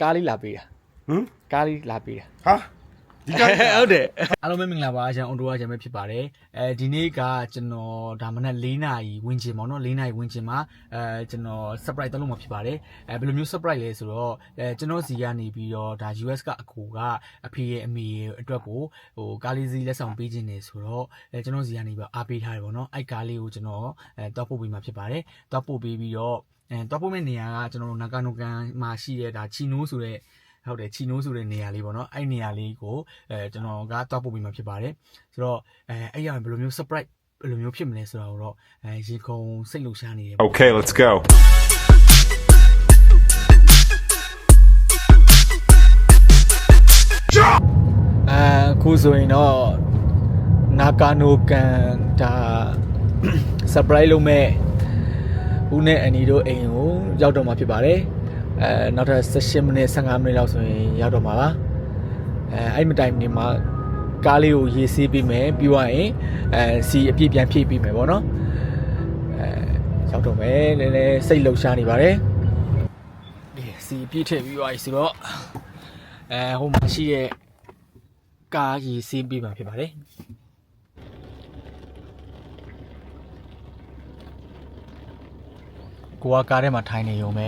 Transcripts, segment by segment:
ကားလေးလာပေးတာကားလေးလာပေးတာဟာဒီကဟုတ်တယ်အားလုံးပဲမင်္ဂလာပါကျွန်တော်အွန်တိုဝါချန်ပဲဖြစ်ပါတယ်ဒီနေ့ကကျွန်တော်ဒါမနက်4နာရီဝန်းကျင်ပေါ့နော်4နာရီဝန်းကျင်မှာကျွန်တော် surprise လုပ်မှာဖြစ်ပါတယ်ဘယ်လိုမျိုး surprise လဲဆိုတော့ကျွန်တော်စီကနေပြီးတော့ဒါ US ကအကူကအဖေရဲ့အမေရဲ့အတွက်ကိုဟိုကားလေးစီးလက်ဆောင်ပေးခြင်းနေဆိုတော့ကျွန်တော်စီကနေပြီးအားပေးထားတယ်ပေါ့နော်အဲ့ကားလေးကိုကျွန်တော်တောက်ပို့ပေးမှာဖြစ်ပါတယ်တောက်ပို့ပေးပြီးတော့တောက်ပို့မဲ့နေရာကကျွန်တော်တို့နာကာနိုကန်မှာရှိတဲ့ဒါချီနိုးဆိုတဲ့ဟုတ်တယ်ချီနိုးဆိုတဲ့နေရာလေးပေါ့နော်အဲ့နေရာလေးကိုကျွန်တော်ကတောက်ပို့ပေးမှာဖြစ်ပါတယ်ဆိုတော့အဲ့ရဘယ်လိုမျိုး surprise ဘယ်လိုမျိုးဖြစ်မလဲဆိုတာကိုတော့ရေခုံစိတ်လှုပ်ရှားနေတယ် Okay let's go အခုဆိုရင်တော့နာကာနိုကန်ဒါ surprise လုပ်မဲ့ဦးနဲ့အန်နီတို့အိမ်ကိုရောက်တော့မှာဖြစ်ပါတယ်နောက်ထပ်18မိနစ်15မိနစ်လောက်ဆိုရင်ရောက်တော့မှာပါအဲ့မတိုင်နေမှာကားလေးကိုရေးဆေးပေးမယ်ပြီးသွားရင်စီအပြည့်ပြန်ဖြည့်ပေးမယ်ပေါ့နော်ရောက်တော့မယ်နည်းနည်းစိတ်လှုပ်ရှားနေပါတယ်ဒီစီအပြည့်ထည့်ပြီးသွားပြီဆိုတော့ဟိုမှာရှိတဲ့ကားရေးဆေးပေးမှာဖြစ်ပါတယ်ကိုကကားထဲမှာထိုင်နေရုံပဲ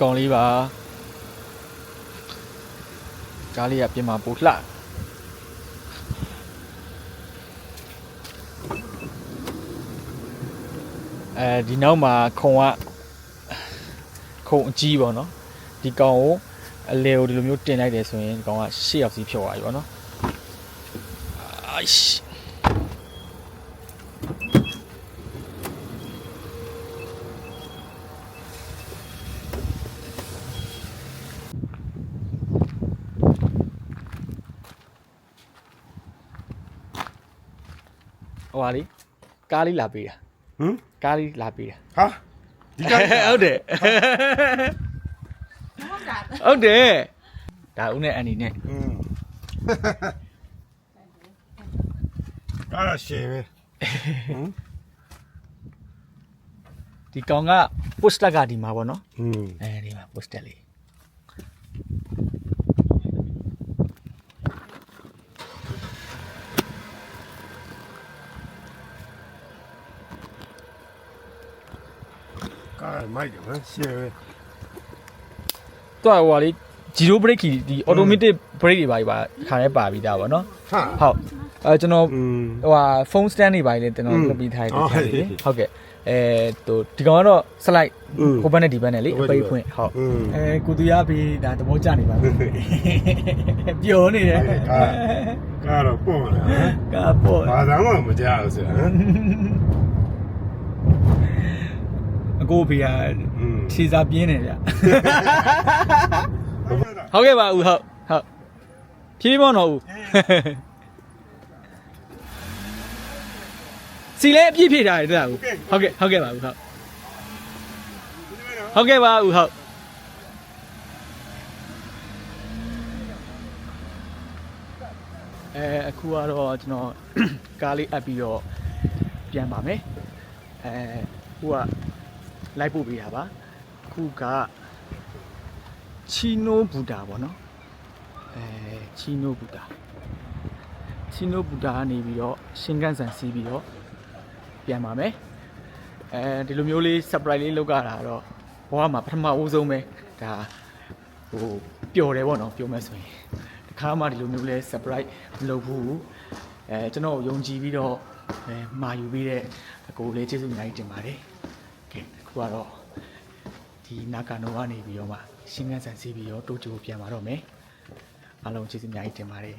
ကောင်းလေးပါကားလေးကပြင်မှာပို့လှဒီနောက်မှာခုံအကြီးပေါ့နော်ဒီကောင်ကိုအလေကိုဒီလိုမျိုးတင်လိုက်တယ်ဆိုရင်ဒီကောင်က8ယောက်စီးဖြုတ်သွားပြီပေါ့နော်အိုက်ဟိုပါလေကားလေးလာပေးတာကားလေးလာပေးတာဟာဒီကဟုတ်တယ်ဟုတ်တယ်ဒါဦးနဲ့အန်ဒီနဲ့အဲ့ဒါရှယ်ပဲဒီကောင်က poster ကဒီမှာပေါ့နော်ဒီမှာ poster လေးကားမိုက်တယ်နော်ရှယ်ပဲတော့ဟိုလေ zero brake ဒီ automatic brake တွေပါခါရဲပါပြီးသားပေါ့နော်ဟုတ်ကျွန်တော်ဟိုဟာ phone stand တွေပါလေကျွန်တော်လုပ်ပြီးထားတယ်ဟုတ်ကဲ့ဒီကောင်ကတော့ slide ဟိုဘက်နဲ့ဒီဘက်နဲ့လေအပိတ်ဖွင့်ဟုတ်ကိုသူရပြီးဒါသဘောကျနေပါဘူးပျော်နေတယ်ကားတော့ပေါ့လားကားပေါ့ဘာသာမှမကြောက်ဆိုအကိုဖေးကခြေစာပြင်းနေကြဟုတ်ကဲ့ပါဦးဟုတ်ဖြည်းဖြည်းပေါ့နော်ဦးစီလဲအပြည့်ဖြည့်ထားတယ်တဲ့ဦးဟုတ်ကဲ့ပါဦးဟုတ်ကဲ့ပါဦးဟုတ်အခုကတော့ကျွန်တော်ကားလေးအပ်ပြီးတော့ပြန်ပါမယ်ဟိုကလိုက်ပို့ပေးတာပါအခုကချီနိုဘူတာပေါ့နော်ချီနိုဘူတာကနေပြီးတော့ရှင်ကန်ဆန်စီးပြီးတော့ပြန်ပါမယ်ဒီလိုမျိုးလေး surprise လေးလုပ်ရတာတော့ဘဝမှာပထမဦးဆုံးပဲဒါဟိုပျော်တယ်ပေါ့နော်ပြောမယ်ဆိုရင်တခါမှဒီလိုမျိုးလေး surprise မလုပ်ဘူးကျွန်တော်ယုံကြည်ပြီးတော့မာယူပြီးတဲ့အကိုလေးကျေးဇူးအများကြီးတင်ပါတယ်ကဲအခုကတော့ဒီနာကာနိုကနေပြီးတော့မှရှင်းကန်ဆန်စီးပြီးတော့တိုကျိုပြန်လာတော့မယ်အားလုံးကျေးဇူးအများကြီးတင်ပါတယ်